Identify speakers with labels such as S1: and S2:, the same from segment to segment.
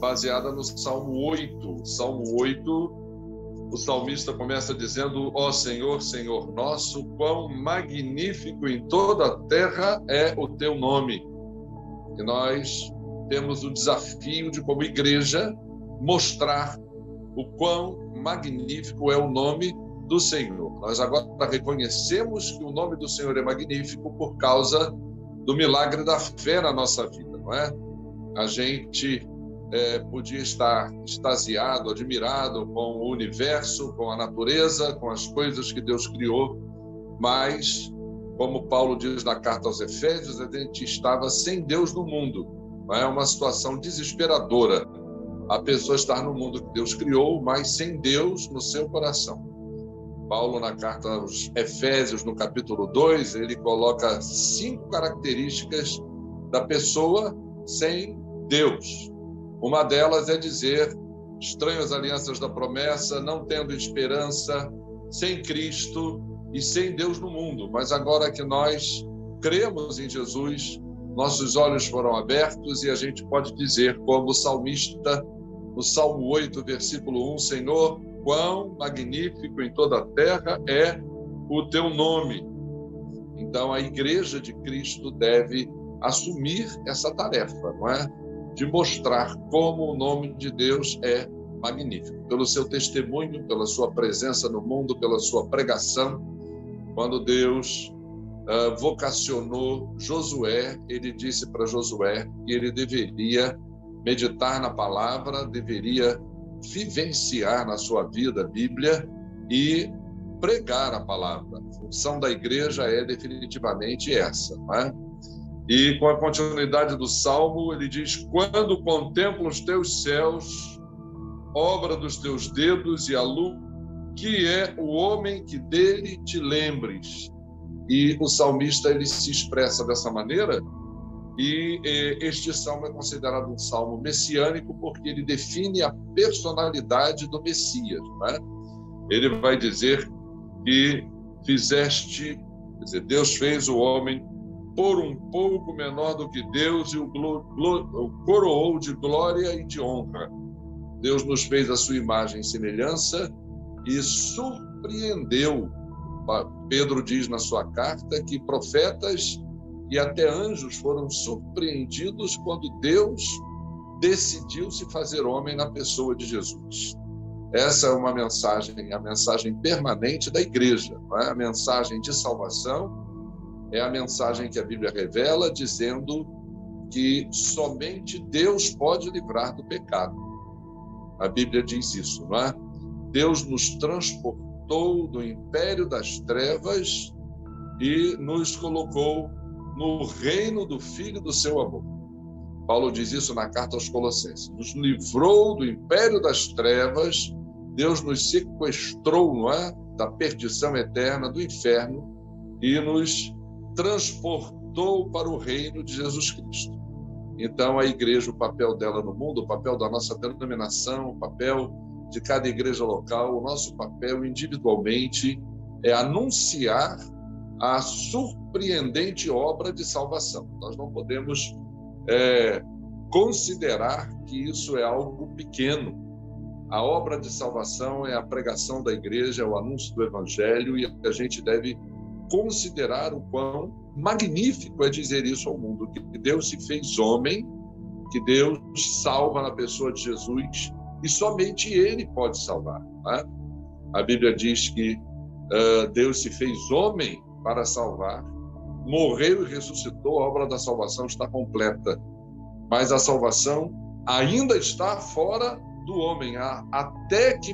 S1: baseada no Salmo 8. Salmo 8, o salmista começa dizendo: ó Senhor, Senhor nosso, quão magnífico em toda a terra é o teu nome. E nós temos o desafio de, como igreja, mostrar o quão magnífico é o nome do Senhor. Nós agora reconhecemos que o nome do Senhor é magnífico por causa do milagre da fé na nossa vida, não é? A gente podia estar extasiado, admirado com o universo, com a natureza, com as coisas que Deus criou, mas, como Paulo diz na carta aos Efésios, a gente estava sem Deus no mundo. Não é uma situação desesperadora a pessoa estar no mundo que Deus criou, mas sem Deus no seu coração. Paulo, na carta aos Efésios, no capítulo 2, ele coloca 5 características da pessoa sem Deus. Uma delas é dizer: estranho às alianças da promessa, não tendo esperança, sem Cristo e sem Deus no mundo. Mas agora que nós cremos em Jesus, nossos olhos foram abertos e a gente pode dizer, como o salmista, no Salmo 8, versículo 1, Senhor, quão magnífico em toda a terra é o teu nome. Então, a igreja de Cristo deve assumir essa tarefa, não é? De mostrar como o nome de Deus é magnífico, pelo seu testemunho, pela sua presença no mundo, pela sua pregação. Quando Deus vocacionou Josué, ele disse para Josué que ele deveria meditar na palavra, deveria vivenciar na sua vida a Bíblia e pregar a palavra. A função da igreja é definitivamente essa, não é? E com a continuidade do Salmo, ele diz: quando contemplo os teus céus, obra dos teus dedos, e a luz, que é o homem que dele te lembres. E o salmista, ele se expressa dessa maneira, e este salmo é considerado um salmo messiânico porque ele define a personalidade do Messias, não é? Ele vai dizer que fizeste, quer dizer, Deus fez o homem por um pouco menor do que Deus e o coroou de glória e de honra. Deus nos fez a sua imagem e semelhança e surpreendeu. Pedro diz na sua carta que profetas e até anjos foram surpreendidos quando Deus decidiu se fazer homem na pessoa de Jesus. Essa é uma mensagem, a mensagem permanente da igreja, não é? A mensagem de salvação é a mensagem que a Bíblia revela, dizendo que somente Deus pode livrar do pecado. A Bíblia diz isso, não é? Deus nos transportou do império das trevas e nos colocou no reino do Filho do seu amor. Paulo diz isso na carta aos Colossenses. Nos livrou do império das trevas, Deus nos sequestrou, não é? Da perdição eterna, do inferno, e nos transportou para o reino de Jesus Cristo. Então, a igreja, o papel dela no mundo, o papel da nossa denominação, o papel de cada igreja local, o nosso papel individualmente é anunciar a surpreendente obra de salvação. Nós não podemos considerar que isso é algo pequeno. A obra de salvação é a pregação da igreja, é o anúncio do evangelho, e a gente deve considerar o quão magnífico é dizer isso ao mundo, que Deus se fez homem, que Deus salva na pessoa de Jesus, e somente Ele pode salvar, né? A Bíblia diz que Deus se fez homem para salvar, morreu e ressuscitou, a obra da salvação está completa. Mas a salvação ainda está fora do homem, até que,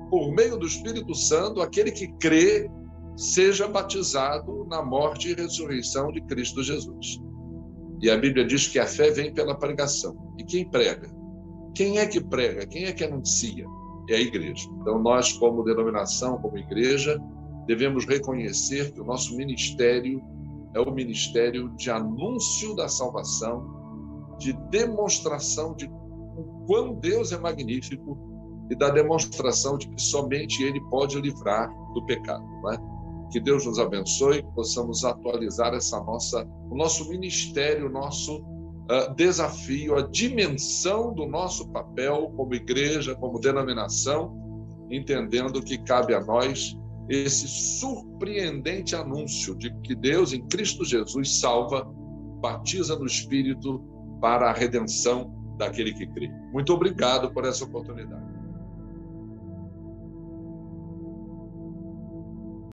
S1: por meio do Espírito Santo, aquele que crê seja batizado na morte e ressurreição de Cristo Jesus. E a Bíblia diz que a fé vem pela pregação. E quem prega? Quem é que prega? Quem é que anuncia? É a igreja. Então, nós, como denominação, como igreja, devemos reconhecer que o nosso ministério é o ministério de anúncio da salvação, de demonstração de o quão Deus é magnífico e da demonstração de que somente Ele pode livrar do pecado, não é? Que Deus nos abençoe, que possamos atualizar o nosso ministério, o nosso desafio, a dimensão do nosso papel como igreja, como denominação, entendendo que cabe a nós esse surpreendente anúncio de que Deus, em Cristo Jesus, salva, batiza no Espírito para a redenção daquele que crê. Muito obrigado por essa oportunidade.